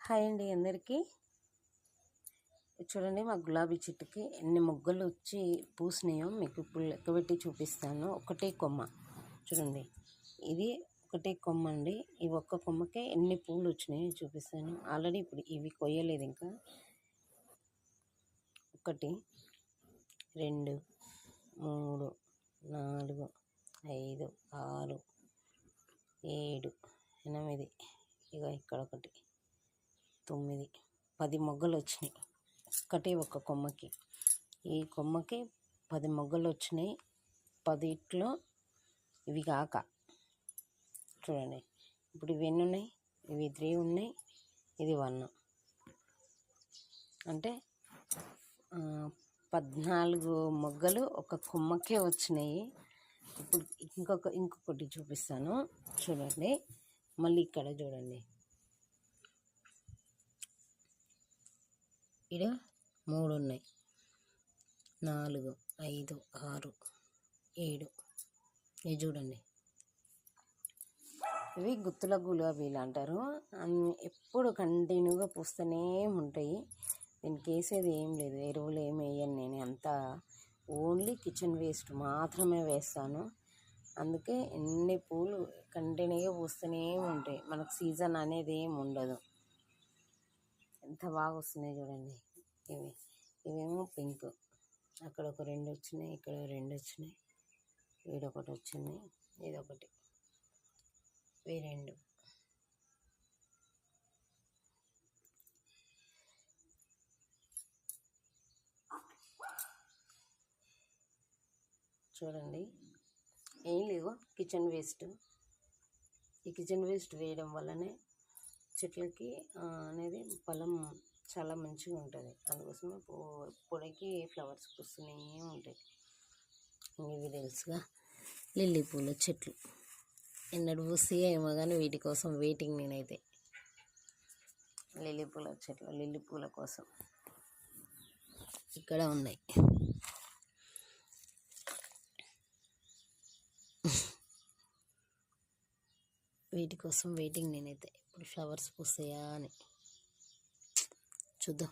Hi అండి అందరికీ. చూడండి మా గులాబీ చెట్టుకి ఎన్ని మొగ్గలు వచ్చి పూసినాయో మీకు ఇప్పుడు లెక్కబెట్టి చూపిస్తాను. ఒకటే కొమ్మ చూడండి, ఇది ఒకటే కొమ్మ అండి. ఈ ఒక్క కొమ్మకే ఎన్ని పూలు వచ్చినాయో చూపిస్తాను. ఆల్రెడీ ఇప్పుడు ఇవి కొయ్యలేదు ఇంకా. 1 2 3 4 5 6 7 8 ఇక ఇక్కడ 1 9 10 మొగ్గలు వచ్చినాయి ఒకటే ఒక్క కొమ్మకి. ఈ కొమ్మకి 10 మొగ్గలు వచ్చినాయి. 10 ఇవి కాక చూడండి, ఇప్పుడు ఇవి ఎన్ని ఉన్నాయి? ఇవి 3 ఉన్నాయి, ఇది 1, అంటే 14 మొగ్గలు ఒక కొమ్మకే వచ్చినాయి. ఇప్పుడు ఇంకొకటి చూపిస్తాను చూడండి. మళ్ళీ ఇక్కడ చూడండి, ఇక్కడ 3 ఉన్నాయి, 4 5 6 7. ఇవి చూడండి, ఇవి గుత్తుల గులాబీలు అంటారు. ఎప్పుడు కంటిన్యూగా పూస్తూనే ఉంటాయి. దీనికి వేసేది ఏం లేదు, ఎరువులు ఏమి వేయను నేను. అంతా ఓన్లీ కిచెన్ వేస్ట్ మాత్రమే వేస్తాను. అందుకే ఎన్ని పూలు కంటిన్యూగా పూస్తూనే ఉంటాయి. మనకు సీజన్ అనేది ఏమి ఉండదు. ఎంత బాగా వస్తున్నాయి చూడండి. ఇవేమో పింక్, అక్కడ ఒక 2 వచ్చినాయి, ఇక్కడ 2 వచ్చినాయి, ఈడొకటి వచ్చింది, ఇదొకటి, ఇవి 2. చూడండి, ఏం లేవు, కిచెన్ వేస్ట్. ఈ కిచెన్ వేస్ట్ వేయడం వల్లనే చెట్లకి అనేది బలం చాలా మంచిగా ఉంటుంది. అందుకోసమే పొడికి ఫ్లవర్స్ పూస్తూనే ఉంటాయి. ఇవి తెలుసుగా లిల్లీ పూల చెట్లు ఎన్నడూ పూస్తాయో ఏమో కానీ వీటి కోసం వెయిటింగ్ నేనైతే. లిల్లీ పూల చెట్లు, లిల్లీ పూల కోసం ఇక్కడ ఉన్నాయి. వీటి కోసం వెయిటింగ్ నేనైతే, ఇప్పుడు ఫ్లవర్స్ పూస్తాయా అని చూద్దాం.